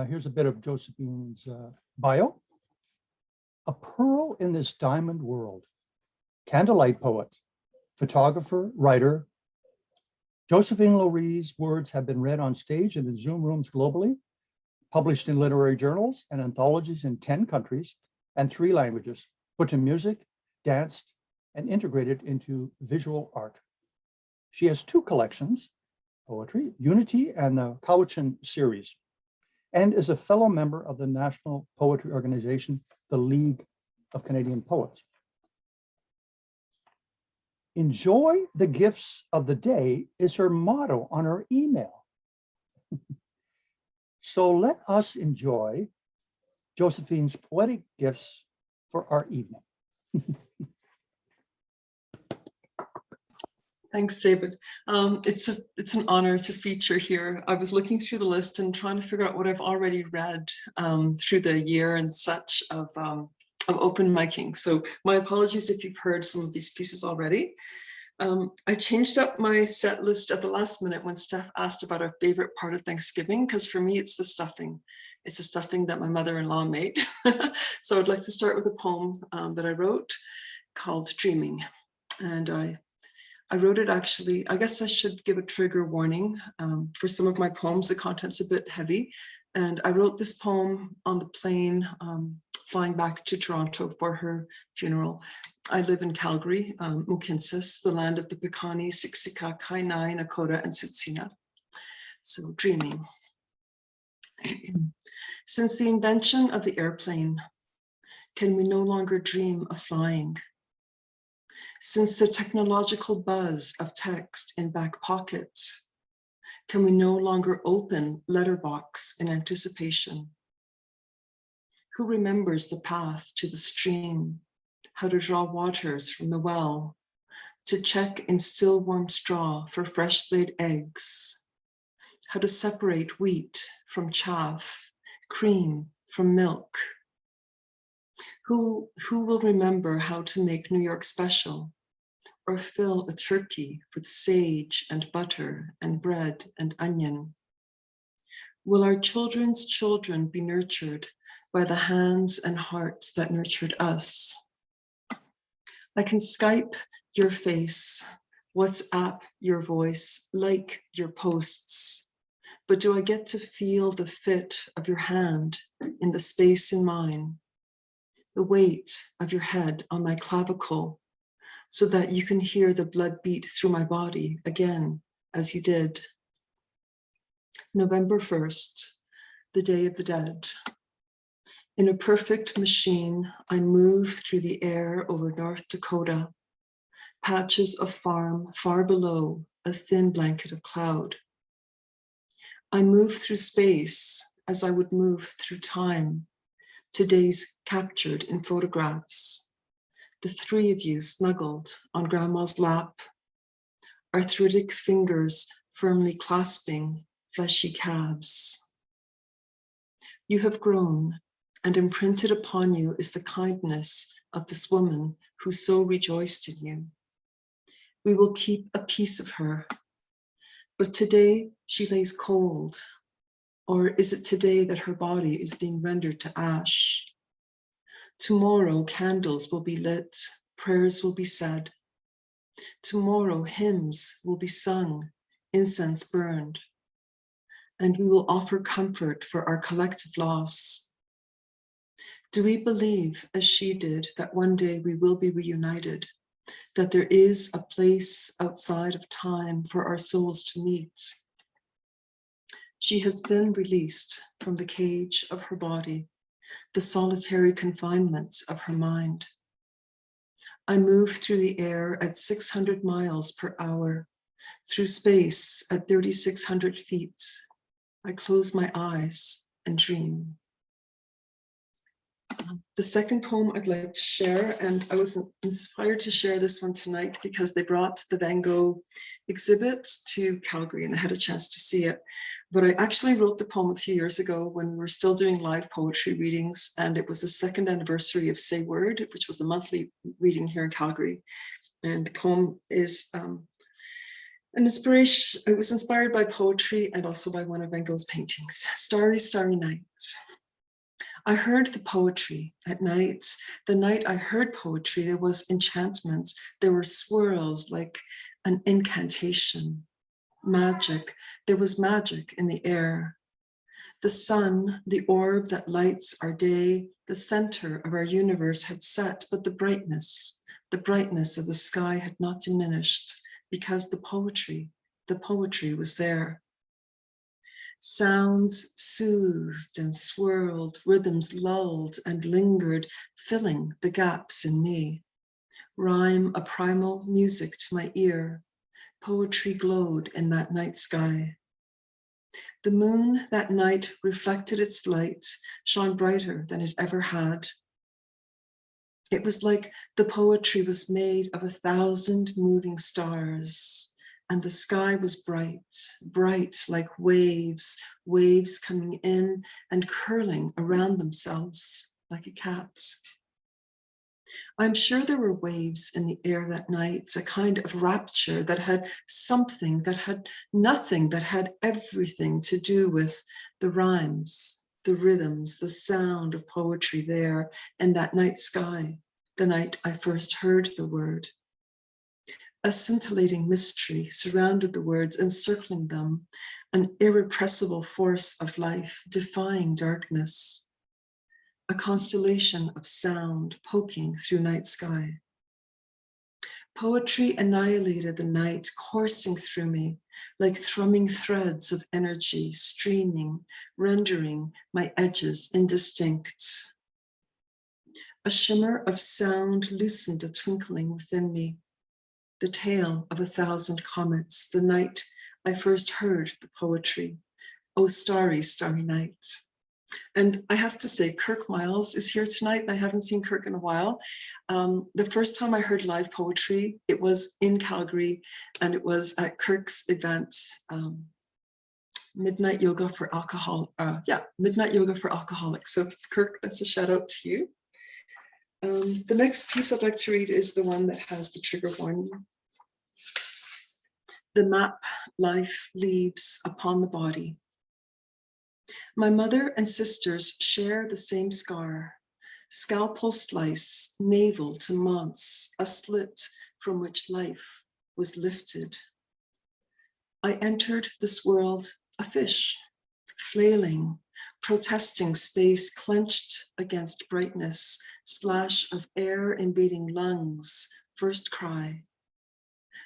Here's a bit of Josephine's bio. A pearl in this diamond world. Candlelight poet, photographer, writer. Josephine LoRe's words have been read on stage and in Zoom rooms globally, published in literary journals and anthologies in 10 countries and 3 languages, put to music, danced, and integrated into visual art. She has 2 collections, poetry, Unity and the Cowichan series, and is a fellow member of the national poetry organization, the League of Canadian Poets. Enjoy the gifts of the day is her motto on her email. So let us enjoy Josephine's poetic gifts for our evening. Thanks, David. It's an honor to feature here. I was looking through the list and trying to figure out what I've already read through the year and such of open miking. So my apologies if you've heard some of these pieces already. I changed up my set list at the last minute when Steph asked about our favorite part of Thanksgiving, because for me, it's the stuffing. It's a stuffing that my mother-in-law made. So I'd like to start with a poem that I wrote called Dreaming. And I wrote it actually, I guess I should give a trigger warning. For some of my poems, the content's a bit heavy. And I wrote this poem on the plane flying back to Toronto for her funeral. I live in Calgary, Mohkinstsis, the land of the Piikani, Siksika, Kainai, Nakota, and Tsuut'ina. So, dreaming. Since the invention of the airplane, can we no longer dream of flying? Since the technological buzz of text in back pockets, can we no longer open letterbox in anticipation? Who remembers the path to the stream, how to draw waters from the well, to check in still warm straw for fresh laid eggs, how to separate wheat from chaff, cream from milk? Who will remember how to make New York special, or fill a turkey with sage and butter and bread and onion? Will our children's children be nurtured by the hands and hearts that nurtured us? I can Skype your face, WhatsApp your voice, like your posts, but do I get to feel the fit of your hand in the space in mine, the weight of your head on my clavicle, so that you can hear the blood beat through my body again, as you did? November 1st, the Day of the Dead. In a perfect machine, I move through the air over North Dakota, patches of farm far below, a thin blanket of cloud. I move through space as I would move through time, to days captured in photographs. The 3 of you snuggled on grandma's lap, arthritic fingers firmly clasping fleshy calves. You have grown, and imprinted upon you is the kindness of this woman who so rejoiced in you. We will keep a piece of her, but today she lays cold. Or is it today that her body is being rendered to ash? Tomorrow candles will be lit, prayers will be said. Tomorrow hymns will be sung, incense burned, and we will offer comfort for our collective loss. Do we believe, as she did, that one day we will be reunited, that there is a place outside of time for our souls to meet? She has been released from the cage of her body, the solitary confinement of her mind. I move through the air at 600 miles per hour, through space at 3,600 feet. I close my eyes and dream. The second poem I'd like to share, and I was inspired to share this one tonight because they brought the Van Gogh exhibit to Calgary and I had a chance to see it. But I actually wrote the poem a few years ago when we were still doing live poetry readings, and it was the 2nd anniversary of Say Word, which was a monthly reading here in Calgary. And the poem is An inspiration, it was inspired by poetry and also by one of Van Gogh's paintings, Starry, Starry Night. I heard the poetry at night. The night I heard poetry, there was enchantment. There were swirls like an incantation, magic. There was magic in the air. The sun, the orb that lights our day, the center of our universe had set, but the brightness of the sky had not diminished because the poetry was there. Sounds soothed and swirled, rhythms lulled and lingered, filling the gaps in me. Rhyme a primal music to my ear. Poetry glowed in that night sky. The moon that night reflected its light, shone brighter than it ever had. It was like the poetry was made of 1,000 moving stars. And the sky was bright, bright like waves, waves coming in and curling around themselves like a cat. I'm sure there were waves in the air that night, a kind of rapture that had something, that had nothing, that had everything to do with the rhymes, the rhythms, the sound of poetry there in that night sky, the night I first heard the word. A scintillating mystery surrounded the words, encircling them, an irrepressible force of life, defying darkness, a constellation of sound poking through night sky. Poetry annihilated the night, coursing through me like thrumming threads of energy, streaming, rendering my edges indistinct. A shimmer of sound loosened a twinkling within me, the tale of 1,000 comets, the night I first heard the poetry. Oh, starry, starry night. And I have to say, Kirk Miles is here tonight, and I haven't seen Kirk in a while. The first time I heard live poetry, it was in Calgary, and it was at Kirk's event, Midnight Yoga for Midnight Yoga for Alcoholics. So Kirk, that's a shout out to you. The next piece I'd like to read is the one that has the trigger warning. The map life leaves upon the body. My mother and sisters share the same scar, scalpel slice, navel to months, a slit from which life was lifted. I entered this world a fish, flailing, protesting space clenched against brightness, slash of air invading lungs, first cry.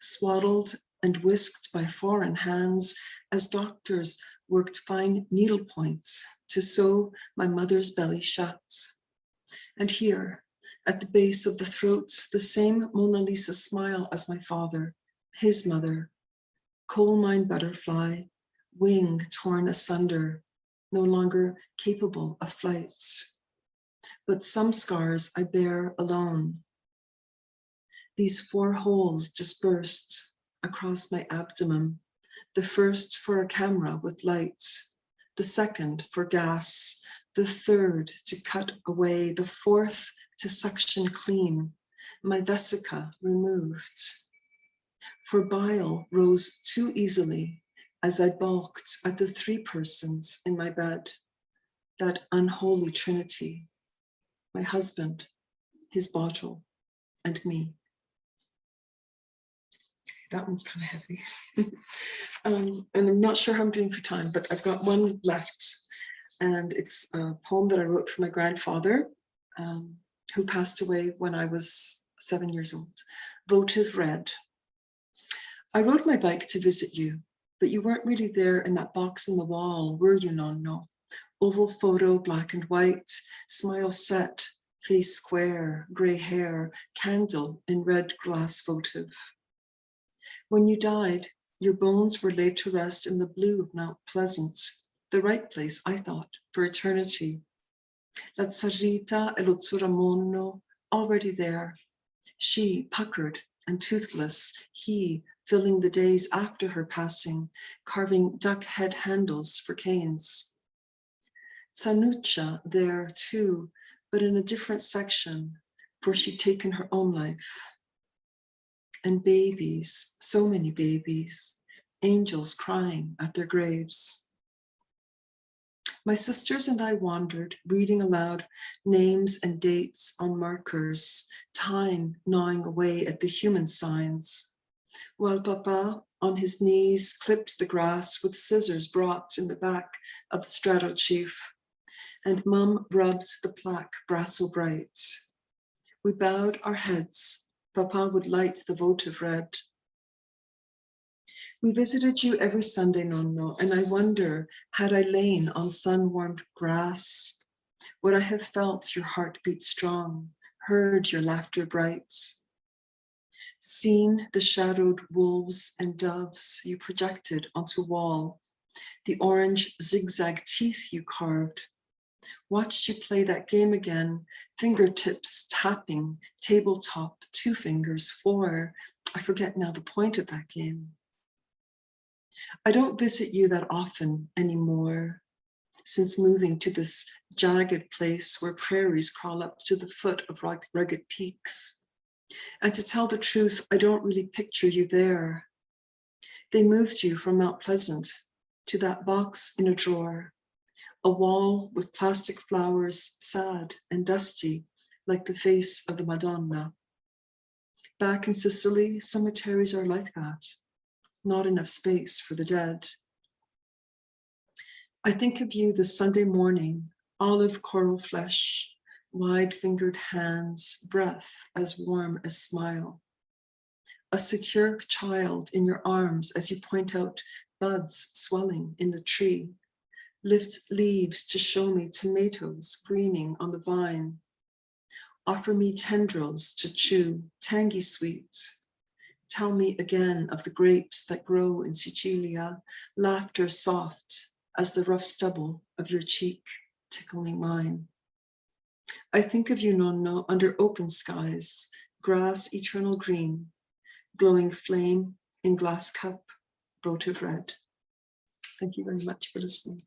Swaddled and whisked by foreign hands as doctors worked fine needle points to sew my mother's belly shut. And here, at the base of the throat, the same Mona Lisa smile as my father, his mother, coal mine butterfly, wing torn asunder, no longer capable of flight. But some scars I bear alone. These 4 holes dispersed across my abdomen, the first for a camera with light, the second for gas, the third to cut away, the fourth to suction clean, my vesica removed. For bile rose too easily as I balked at the 3 persons in my bed, that unholy trinity, my husband, his bottle, and me. That one's kind of heavy. And I'm not sure how I'm doing for time, but I've got one left. And it's a poem that I wrote for my grandfather, who passed away when I was 7 years old. Votive read. I rode my bike to visit you, but you weren't really there in that box in the wall, were you, Nonno? Oval photo, black and white, smile set, face square, gray hair, candle in red glass votive. When you died, your bones were laid to rest in the blue of Mount Pleasant, the right place, I thought, for eternity. La Tsarita e lo Tsuramono, already there. She, puckered and toothless, he, filling the days after her passing, carving duck head handles for canes. Tsanucha there too, but in a different section, for she'd taken her own life. And babies, so many babies, angels crying at their graves. My sisters and I wandered, reading aloud names and dates on markers, time gnawing away at the human signs, while Papa, on his knees, clipped the grass with scissors brought in the back of the straddle chief, and Mum rubbed the plaque brasso bright. We bowed our heads. Papa would light the votive red. We visited you every Sunday, Nonno, and I wonder, had I lain on sun-warmed grass, would I have felt your heartbeat strong, heard your laughter bright, seen the shadowed wolves and doves you projected onto wall, the orange zigzag teeth you carved, watched you play that game again, fingertips tapping, tabletop, 2 fingers, 4, I forget now the point of that game. I don't visit you that often anymore, since moving to this jagged place where prairies crawl up to the foot of rugged peaks. And to tell the truth, I don't really picture you there. They moved you from Mount Pleasant to that box in a drawer, a wall with plastic flowers, sad and dusty, like the face of the Madonna. Back in Sicily, cemeteries are like that. Not enough space for the dead. I think of you this Sunday morning, olive coral flesh, wide-fingered hands, breath as warm as smile. A secure child in your arms as you point out buds swelling in the tree, lift leaves to show me tomatoes greening on the vine. Offer me tendrils to chew, tangy sweet. Tell me again of the grapes that grow in Sicilia, laughter soft as the rough stubble of your cheek, tickling mine. I think of you, Nonno, under open skies, grass eternal green, glowing flame in glass cup, votive red. Thank you very much for listening.